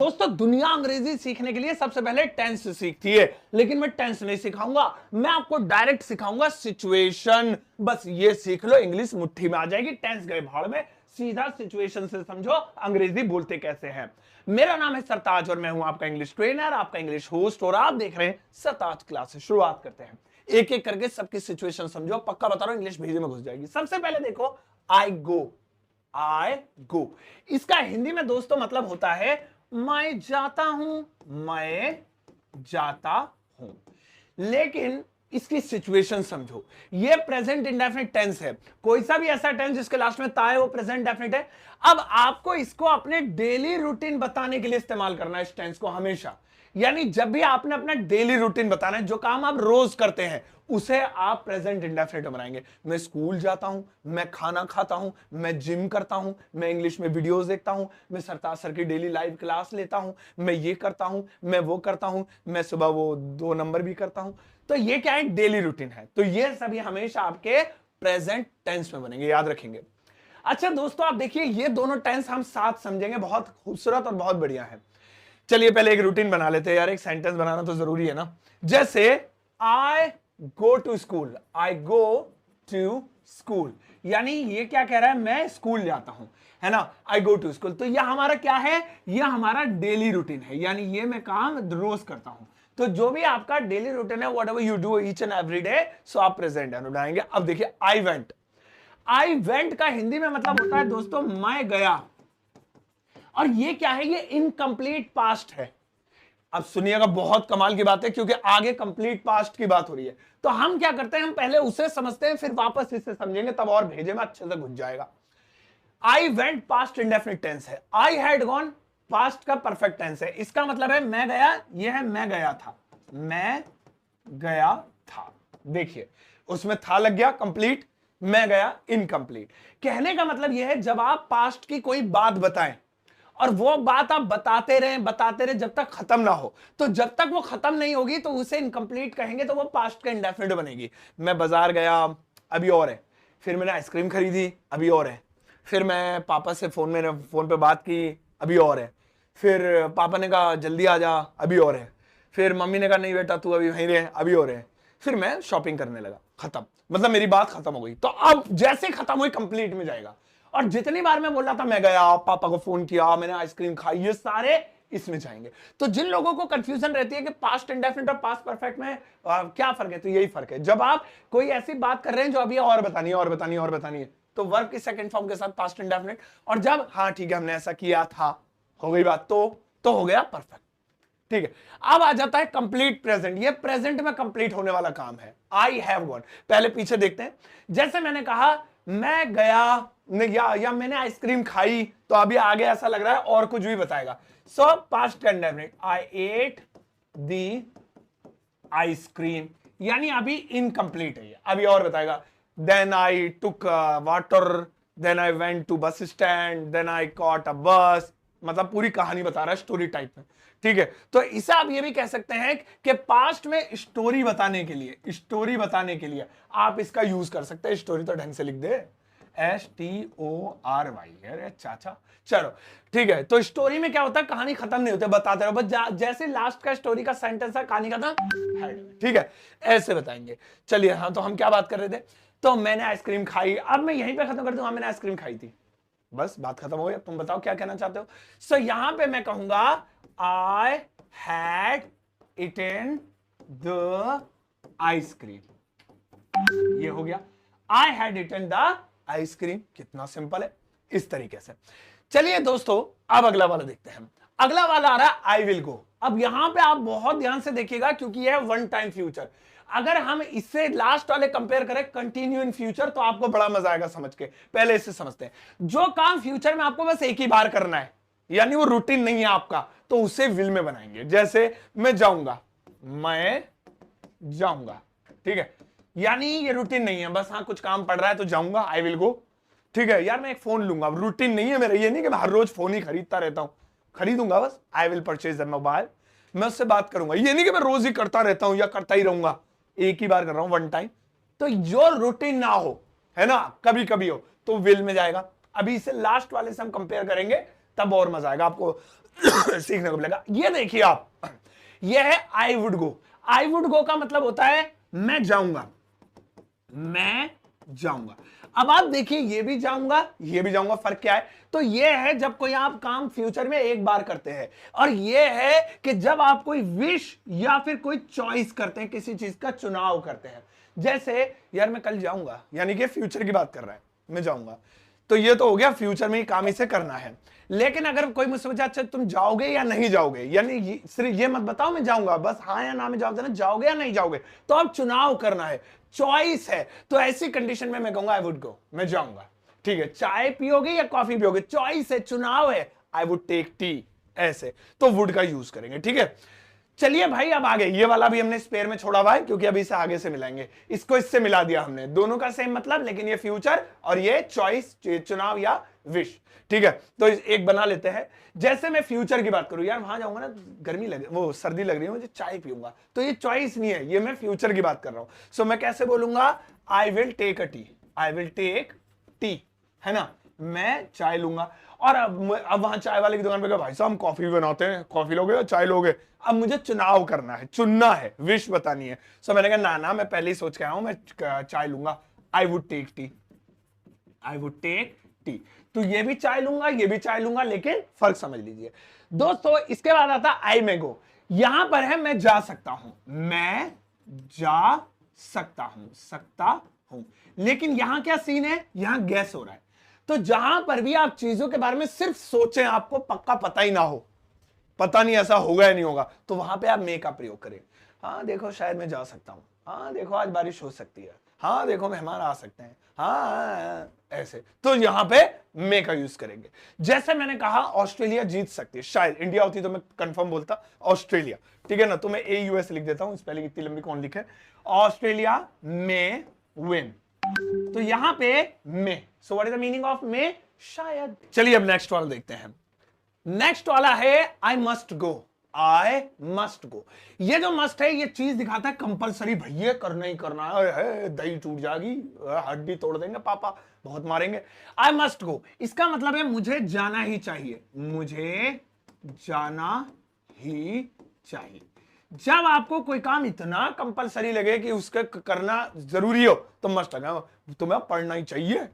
दोस्तों दुनिया अंग्रेजी सीखने के लिए सबसे पहले टेंस सीखती है, लेकिन मैं टेंस नहीं सिखाऊंगा, मैं आपको डायरेक्ट सिखाऊंगा सिचुएशन। बस ये सीख लो, इंग्लिश मुट्ठी में आ जाएगी। टेंस गए भाड़ में, सीधा सिचुएशन से समझो अंग्रेजी बोलते कैसे हैं। मेरा नाम है सरताज और मैं हूं आपका इंग्लिश ट्रेनर, आपका इंग्लिश होस्ट, और आप देख रहे हैं सरताज क्लासेस। शुरुआत करते हैं, एक एक करके सबकी सिचुएशन समझो। पक्का बता रहा हूं इंग्लिश भेजे में घुस जाएगी। सबसे पहले देखो, आई गो। आई गो, इसका हिंदी में दोस्तों मतलब होता है मैं जाता हूं, मैं जाता हूं। लेकिन इसकी सिचुएशन समझो, ये प्रेजेंट इंडेफिनिट टेंस है। कोई सा भी ऐसा टेंस जिसके लास्ट में ता है वो प्रेजेंट डेफिनिट है। अब आपको इसको अपने डेली रूटीन बताने के लिए इस्तेमाल करना है इस टेंस को हमेशा। यानी जब भी आपने अपना डेली रूटीन बताना है, जो काम आप रोज करते हैं, उसे आप प्रेजेंट इंडेफिनिट बनाएंगे। मैं स्कूल जाता हूं, मैं खाना खाता हूं, मैं जिम करता हूं, मैं इंग्लिश में वीडियोस देखता हूं, मैं सरताज सर की डेली लाइव क्लास लेता हूं, मैं ये करता हूं, मैं वो करता हूं, मैं सुबह वो 2 नंबर भी करता हूं। तो ये क्या है, डेली रूटीन है। तो ये सभी हमेशा आपके प्रेजेंट टेंस में बनेंगे, याद रखेंगे। अच्छा दोस्तों, आप देखिए ये दोनों टेंस हम साथ समझेंगे, बहुत खूबसूरत और बहुत बढ़िया है। चलिए पहले एक रूटीन बना लेते हैं यार, एक सेंटेंस बनाना तो जरूरी है ना। जैसे I go to school, I go to school, यानी ये क्या कह रहा है, मैं स्कूल जाता हूं, है ना। आई गो टू स्कूल, तो यह हमारा क्या है, यह हमारा डेली रूटीन है, यानी ये मैं काम रोज करता हूं। तो जो भी आपका डेली रूटीन है, whatever you do each and every day, so आप प्रेजेंट है उठाएंगे। अब देखिए आई वेंट, आई वेंट का हिंदी में मतलब होता है दोस्तों मैं गया, और ये क्या है, ये इनकम्प्लीट पास्ट है। अब सुनिएगा, बहुत कमाल की बात है, क्योंकि आगे कंप्लीट पास्ट की बात हो रही है। तो हम क्या करते हैं, हम पहले उसे समझते हैं, फिर वापस इसे समझेंगे, तब और भेजे में अच्छे से घुस जाएगा। I went past indefinite tense है, आई हैड गॉन पास्ट का परफेक्ट टेंस है। इसका मतलब है मैं गया, यह है मैं गया था, मैं गया था। देखिए उसमें था लग गया कंप्लीट, मैं गया इनकम्प्लीट। कहने का मतलब यह है, जब आप पास्ट की कोई बात बताएं और वो बात आप बताते रहे जब तक खत्म ना हो, तो जब तक वो खत्म नहीं होगी तो उसे इनकम्प्लीट कहेंगे, तो वो पास्ट का इंडेफिनिट बनेगी। मैं बाजार गया, अभी और है। फिर मैंने आइसक्रीम खरीदी, अभी और है। फिर मैं पापा से फोन पे बात की, अभी और है। फिर पापा ने कहा जल्दी आ जा, अभी और है। फिर मम्मी ने कहा नहीं बेटा तू अभी वहीं रहे, अभी और है। फिर मैं शॉपिंग करने लगा, खत्म, मतलब मेरी बात खत्म हो गई। तो अब जैसे खत्म हुई कंप्लीट में जाएगा। और जितनी बार मैं बोल रहा था मैं गया, पापा को फोन किया, मैंने आइसक्रीम खाई, ये सारे इसमें जाएंगे। तो जिन लोगों को कंफ्यूजन रहती है कि पास्ट इंडेफिनिट और पास्ट परफेक्ट में क्या फर्क है, तो यही फर्क है। जब आप कोई ऐसी बात कर रहे हैं जो अभी और बतानी है और बतानी है और बतानी है, तो वर्ब की सेकंड फॉर्म के साथ पास्ट इंडेफिनिट। और जब हाँ ठीक है हमने ऐसा किया था, हो गई बात, तो हो गया परफेक्ट। ठीक है, अब आ जाता है कंप्लीट प्रेजेंट। ये प्रेजेंट में कंप्लीट होने वाला काम है। आई हैव गॉन, पहले पीछे देखते हैं। जैसे मैंने कहा मैं गया या मैंने आइसक्रीम खाई, तो अभी आगे ऐसा लग रहा है और कुछ भी बताएगा। So past indefinite, I ate the ice cream, यानी अभी इनकम्प्लीट है, अभी और बताएगा। Then I took water, then I went to bus stand, then I caught a bus, मतलब पूरी कहानी बता रहा है स्टोरी टाइप में। ठीक है, तो इसे आप ये भी कह सकते हैं कि पास्ट में स्टोरी बताने के लिए आप इसका यूज कर सकते हैं। स्टोरी तो ढंग से लिख दे, STORY, अरे चाचा। चलो ठीक है, तो स्टोरी में क्या होता है, कहानी खत्म नहीं होती, बताते रहो बस, जैसे लास्ट का स्टोरी का सेंटेंस है, कहानी खत्म, ठीक है, ऐसे बताएंगे। चलिए हाँ, तो हम क्या बात कर रहे थे, तो मैंने आइसक्रीम खाई, अब मैं यहीं पे खत्म कर दूं, हाँ मैंने आइसक्रीम खाई थी, बस बात खत्म हो गई। तुम बताओ क्या कहना चाहते हो। सो यहां पे मैं कहूंगा I had eaten the ice cream, ये हो गया, I had eaten the ice cream. कितना सिंपल है, इस तरीके से। चलिए दोस्तों, अब अगला वाला देखते हैं। अगला वाला आ रहा है आई विल गो। अब यहां पे आप बहुत ध्यान से देखिएगा, क्योंकि यह वन टाइम फ्यूचर। अगर हम इससे लास्ट वाले कंपेयर करें कंटिन्यू इन फ्यूचर, तो आपको बड़ा मजा आएगा समझ के। पहले इसे समझते हैं। जो काम फ्यूचर में आपको बस एक ही बार करना है, यानी वो रूटीन नहीं है आपका, तो उसे विल में बनाएंगे। जैसे मैं जाऊंगा, ठीक है, यानी ये रूटीन नहीं है, बस हाँ कुछ काम पड़ रहा है तो जाऊंगा, आई विल गो। ठीक है यार, मैं एक फोन लूंगा, रूटीन नहीं है मेरा, ये नहीं कि मैं हर रोज फोन ही खरीदता रहता हूं, खरीदूंगा बस, I will purchase the mobile. मैं उससे बात करूंगा, ये नहीं कि मैं रोज ही करता रहता हूं या करता ही रहूंगा, एक ही बार कर रहा हूं, वन टाइम। तो जो रूटीन ना हो, है ना, कभी कभी हो, तो विल में जाएगा। अभी इसे लास्ट वाले से हम कंपेयर करेंगे, तब और मजा आएगा आपको सीखने को मिलेगा। ये देखिए आप, ये है I would go. I would go का मतलब होता है मैं जाऊंगा, मैं जाऊंगा। अब आप देखिए ये भी जाऊंगा, ये भी जाऊंगा, फर्क क्या है? तो ये है जब कोई आप काम फ्यूचर में एक बार करते हैं, और ये है कि जब आप कोई विश या फिर कोई चॉइस करते हैं, किसी चीज का चुनाव करते हैं। जैसे यार मैं कल जाऊंगा, यानी कि फ्यूचर की बात कर रहा है, मैं जाऊंगा, तो ये तो हो गया फ्यूचर में ही काम इसे करना है। लेकिन अगर कोई मुझसे पूछे अच्छा तुम जाओगे या नहीं जाओगे, यानी सिर्फ ये मत बताओ मैं जाऊंगा, बस हाँ या ना में जवाब देना, जाओगे या नहीं जाओगे, तो अब चुनाव करना है, चॉइस है। तो ऐसी कंडीशन में मैं कहूंगा आई वुड गो, मैं जाऊंगा। ठीक है, चाय पियोगे या कॉफी पियोगे, चॉइस है, चुनाव है, आई वुड टेक टी, ऐसे तो वुड का यूज करेंगे। ठीक है, चलिए भाई अब आगे, ये वाला भी हमने स्पेयर में छोड़ा हुआ है क्योंकि अभी इसे आगे से मिलाएंगे, इसको इससे मिला दिया हमने, दोनों का सेम मतलब, लेकिन ये फ्यूचर और ये चॉइस, चुनाव या विश। ठीक है, तो एक बना लेते हैं। जैसे मैं फ्यूचर की बात करूं, यार वहां जाऊंगा ना, गर्मी लगे, वो सर्दी लग रही है मुझे, चाय पीऊंगा, तो ये चॉइस नहीं है, ये मैं फ्यूचर की बात कर रहा हूं। सो मैं कैसे बोलूंगा, I will take a tea, I will take tea, है ना, मैं चाय लूंगा। और अब वहां चाय वाले की दुकान पे गया, भाई साहब हम कॉफी बनाते हैं, कॉफी लोगे या चाय लोगे? अब मुझे चुनाव करना है, चुनना है, विश बतानी है। सो मैंने कहा ना ना, मैं पहले ही सोच के आया हूं, मैं चाय लूंगा, I would take tea, I would take tea. तो ये भी चाय लूंगा, ये भी चाय लूंगा, लेकिन फर्क समझ लीजिए दोस्तों। इसके बाद आता आई मे गो, यहां पर है मैं जा सकता हूं, मैं जा सकता हूं, लेकिन यहां क्या सीन है, यहां गैस हो रहा है। तो जहां पर भी आप चीजों के बारे में सिर्फ सोचें, आपको पक्का पता ही ना हो, पता नहीं ऐसा होगा या नहीं होगा, तो वहां पे आप मे का प्रयोग करें। हाँ देखो शायद मैं जा सकता हूं, हाँ देखो आज बारिश हो सकती है, हाँ देखो मेहमान आ सकते हैं, हाँ ऐसे, तो यहां पे मे का यूज करेंगे। जैसे मैंने कहा ऑस्ट्रेलिया जीत सकती है, शायद इंडिया होती तो मैं कंफर्म बोलता ऑस्ट्रेलिया, ठीक है ना, तो मैं ए यूएस लिख देता हूं, इस पहले इतनी लंबी कौन लिखे, ऑस्ट्रेलिया मे विन, तो यहां पे may, so what is the meaning of may, शायद। चलिए अब नेक्स्ट वाला देखते हैं। नेक्स्ट वाला है I must go, I must go. ये जो मस्ट है ये चीज दिखाता है कंपलसरी, भैया करना ही करना है, दही टूट जाएगी, हड्डी तोड़ देंगे पापा, बहुत मारेंगे। आई मस्ट गो, इसका मतलब है मुझे जाना ही चाहिए, मुझे जाना ही चाहिए। जब आपको कोई काम इतना कंपलसरी लगे कि उसके करना जरूरी हो, तो मस्ट लगा, तुम्हें पढ़ना ही चाहिए,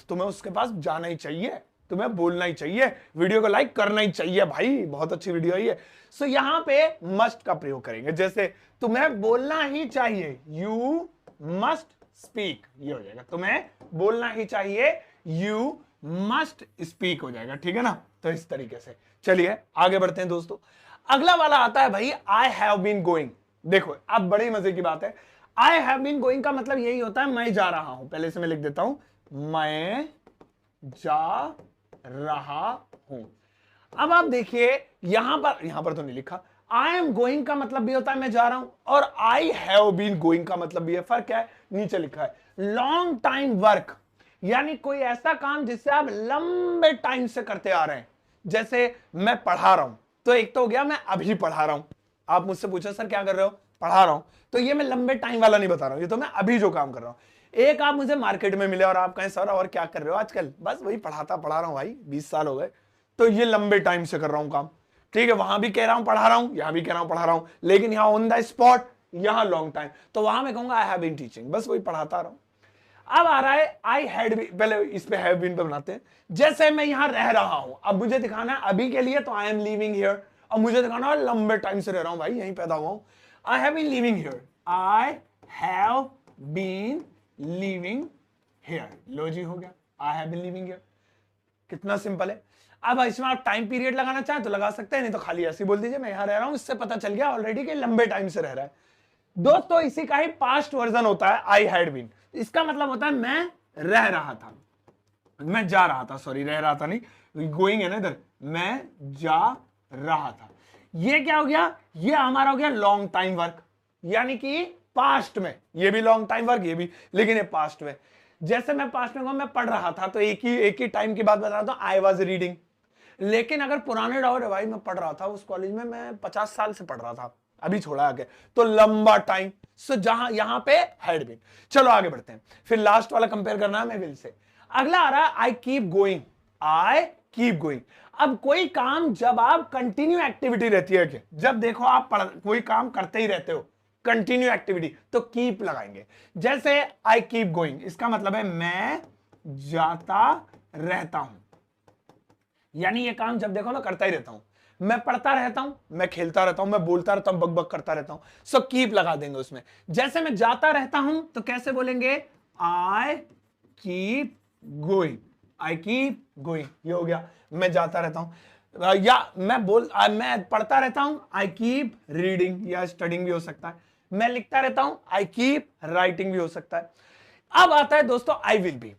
तुम्हें उसके पास जाना ही चाहिए, तुम्हें बोलना ही चाहिए, वीडियो को लाइक करना ही चाहिए, भाई बहुत अच्छी वीडियो है ये। सो यहां पे मस्ट का प्रयोग करेंगे, जैसे तुम्हें बोलना ही चाहिए, यू मस्ट स्पीक, ये हो जाएगा, तुम्हें बोलना ही चाहिए, यू मस्ट स्पीक हो जाएगा। ठीक है ना, तो इस तरीके से चलिए आगे बढ़ते हैं दोस्तों। अगला वाला आता है भाई आई हैव बीन गोइंग। देखो अब बड़े मजे की बात है, आई हैव बीन गोइंग का मतलब यही होता है मैं जा रहा हूं, पहले से मैं लिख देता हूं, मैं जा रहा हूं। अब आप देखिए यहां पर तो नहीं लिखा, आई एम गोइंग का मतलब भी होता है मैं जा रहा हूं, और आई हैव बीन गोइंग का मतलब भी है, फर्क क्या है, नीचे लिखा है लॉन्ग टाइम वर्क, यानी कोई ऐसा काम जिससे आप लंबे टाइम से करते आ रहे हैं। जैसे मैं पढ़ा रहा हूं, तो एक तो हो गया मैं अभी पढ़ा रहा हूं, आप मुझसे पूछो सर क्या कर रहे हो, पढ़ा रहा हूं, तो ये मैं लंबे टाइम वाला नहीं बता रहा हूं, ये तो मैं अभी जो काम कर रहा हूं। एक आप मुझे मार्केट में मिले और आप कहें सर और क्या कर रहे हो आजकल, बस वही पढ़ा रहा हूं भाई, 20 साल हो गए, तो ये लंबे टाइम से कर रहा हूं काम। ठीक है, वहां भी कह रहा हूं पढ़ा रहा हूं, यहां भी कह रहा हूं पढ़ा रहा हूं, लेकिन यहां ऑन द स्पॉट, यहां लॉन्ग टाइम, तो वहां मैं कहूंगा आई हैव बीन टीचिंग, बस वही पढ़ाता रहा हूं। अब आ रहा है आई हैड बीन, पहले इस पे हैव बीन पे बनाते हैं। जैसे मैं यहां रह रहा हूं, अब मुझे दिखाना है अभी के लिए, तो आई एम लिविंग हियर, और मुझे दिखाना है लंबे टाइम से रह रहा हूं भाई, यहीं पैदा हुआ हूं, I have been living here, I have been living here, लो जी हो गया, I have been living here, कितना सिंपल है। अब इसमें आप टाइम पीरियड लगाना चाहें तो लगा सकते हैं, नहीं तो खाली ऐसे बोल दीजिए मैं यहां रह रहा हूं, इससे पता चल गया ऑलरेडी कि लंबे टाइम से रह रहा है। दोस्तों इसी का ही पास्ट वर्जन होता है आई हैड बीन, इसका मतलब होता है मैं रह रहा था, मैं जा रहा था, सॉरी रह रहा था नहीं, गोइंग है ना इधर, मैं जा रहा था। ये क्या हो गया, ये हमारा हो गया लॉन्ग टाइम वर्क, यानी कि पास्ट में, ये भी लॉन्ग टाइम वर्क, ये भी, लेकिन ये पास्ट में। जैसे मैं पास्ट में कहूं मैं पढ़ रहा था, तो एक ही टाइम की बात बता रहा था, आई वॉज रीडिंग। लेकिन अगर पुराने दौर है भाई, मैं पढ़ रहा था उस कॉलेज में, मैं 50 साल से पढ़ रहा था, अभी छोड़ा आगे, तो लंबा टाइम, सो जहां यहां पे हैड बीन। चलो आगे बढ़ते हैं, फिर लास्ट वाला कंपेयर करना है मैं विल से। अगला आ रहा है I keep going, I keep going. अब कोई काम जब आप कंटिन्यू एक्टिविटी रहती है, जब देखो आप कोई काम करते ही रहते हो, कंटिन्यू एक्टिविटी, तो कीप लगाएंगे। जैसे आई कीप गोइंग, इसका मतलब है मैं जाता रहता हूं, यानी ये काम जब देखो मैं करता ही रहता हूं, मैं पढ़ता रहता हूं, मैं खेलता रहता हूं, मैं बोलता रहता हूं, बक बक करता रहता हूं, सो कीप लगा देंगे उसमें। जैसे मैं जाता रहता हूं तो कैसे बोलेंगे, I keep going, I keep going, ये हो गया, मैं जाता रहता हूं। या मैं पढ़ता रहता हूं, आई कीप रीडिंग या स्टडिंग भी हो सकता है। मैं लिखता रहता हूं, आई कीप राइटिंग भी हो सकता है। अब आता है दोस्तों आई विल बी।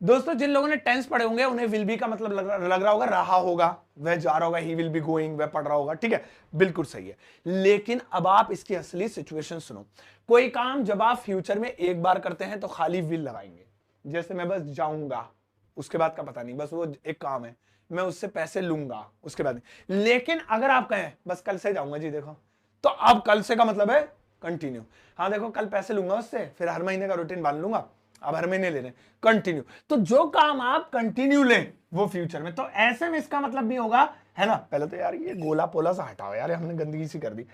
दोस्तों जिन लोगों ने टेंस पढ़े होंगे उन्हें विल बी का मतलब लग रहा होगा रहा होगा, वह जा रहा होगा, ही विल बी गोइंग, वह पढ़ रहा होगा, ठीक है, बिल्कुल सही है। लेकिन अब आप इसकी असली सिचुएशन सुनो। कोई काम जब आप फ्यूचर में एक बार करते हैं तो खाली विल लगाएंगे, जैसे मैं बस जाऊंगा, उसके बाद का पता नहीं, बस वो एक काम है, मैं उससे पैसे लूंगा, उसके बाद नहीं। लेकिन अगर आप कहें बस कल से जाऊंगा जी, देखो, तो अब कल से का मतलब है कंटिन्यू। हाँ देखो कल पैसे लूंगा उससे, फिर हर महीने का रूटीन बांध लूंगा, अब हर महीने ले रहे हैं, कंटिन्यू। तो जो काम आप कंटिन्यू लें वो फ्यूचर में, तो ऐसे में इसका मतलब भी होगा, है ना। पहले तो यार ये गोला पोला सा हटाओ यार, हमने गंदगी सी कर दी।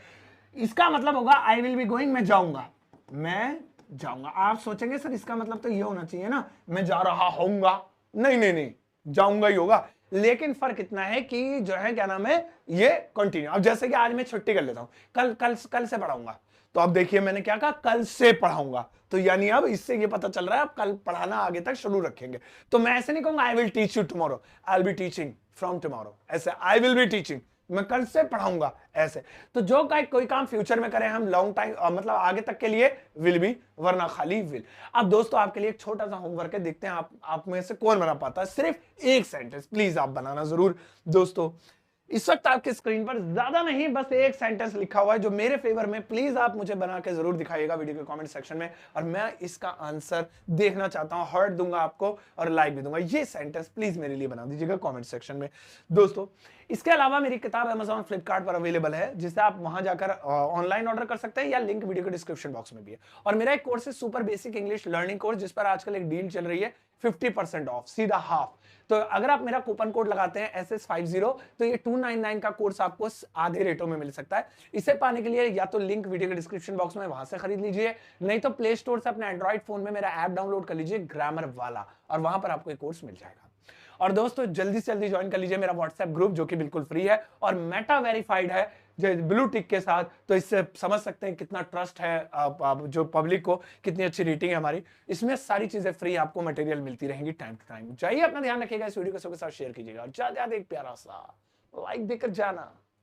इसका मतलब होगा आई विल बी गोइंग, मैं जाऊंगा, मैं जाऊंगा। आप सोचेंगे सर इसका मतलब तो ये होना चाहिए ना, मैं जा रहा होऊंगा, नहीं नहीं नहीं, जाऊंगा ही होगा। लेकिन फर्क इतना है कि जो है क्या नाम है, ये कंटिन्यू। अब जैसे कि आज मैं छुट्टी कर लेता हूं, कल से पढ़ाऊंगा, तो अब देखिए मैंने क्या कहा, कल से पढ़ाऊंगा, तो यानी अब इससे ये पता चल रहा है अब कल पढ़ाना आगे तक शुरू रखेंगे। तो मैं ऐसे नहीं कहूंगा I will teach you tomorrow, I will be teaching from tomorrow, ऐसे आई विल बी टीचिंग, मैं कल से पढ़ाऊंगा, ऐसे। तो जो कोई काम फ्यूचर में करें हम लॉन्ग टाइम मतलब आगे तक के लिए विल बी, वरना खाली विल। अब दोस्तों आपके लिए एक छोटा सा होमवर्क है, देखते हैं आप में से कौन बना पाता है सिर्फ एक सेंटेंस, प्लीज आप बनाना जरूर दोस्तों। इस वक्त आपके स्क्रीन पर ज्यादा नहीं बस एक सेंटेंस लिखा हुआ है जो मेरे फेवर में, प्लीज आप मुझे बना के जरूर दिखाइएगा वीडियो के कमेंट सेक्शन में, और मैं इसका आंसर देखना चाहता हूं, हार्ट दूंगा आपको और लाइक भी दूंगा। ये सेंटेंस प्लीज मेरे लिए बना दीजिएगा कमेंट सेक्शन में दोस्तों। इसके अलावा मेरी किताब Amazon फ्लिपकार्ट पर अवेलेबल है, जिसे आप वहां जाकर ऑनलाइन ऑर्डर कर सकते हैं, या लिंक वीडियो के डिस्क्रिप्शन बॉक्स में भी है। और मेरा एक कोर्स है super basic English learning course, जिस पर आजकल एक डील चल रही है 50% ऑफ, सीधा हाफ। तो अगर आप मेरा कूपन कोड लगाते हैं SS50, तो ये 299 का कोर्स आपको आधे रेटों में मिल सकता है। इसे पाने के लिए या तो लिंक वीडियो के डिस्क्रिप्शन बॉक्स में, वहां से खरीद लीजिए, नहीं तो प्ले स्टोर से अपने एंड्रॉइड फोन में मेरा ऐप डाउनलोड कर लीजिए ग्रामर वाला, और वहां पर आपको एक कोर्स मिल जाएगा। और दोस्तों जल्दी से जल्दी ज्वाइन कर लीजिए मेरा व्हाट्सएप ग्रुप, जो कि बिल्कुल फ्री है और मेटा वेरीफाइड है ब्लू टिक के साथ। तो इससे समझ सकते हैं कितना ट्रस्ट है जो पब्लिक को, कितनी अच्छी रेटिंग है हमारी। इसमें सारी चीजें फ्री आपको मटेरियल मिलती रहेंगी टाइम टू टाइम। चाहिए अपना ध्यान रखिएगा, इस वीडियो को सबके साथ शेयर कीजिएगा, और ज्यादा एक प्यारा सा लाइक देकर जाना।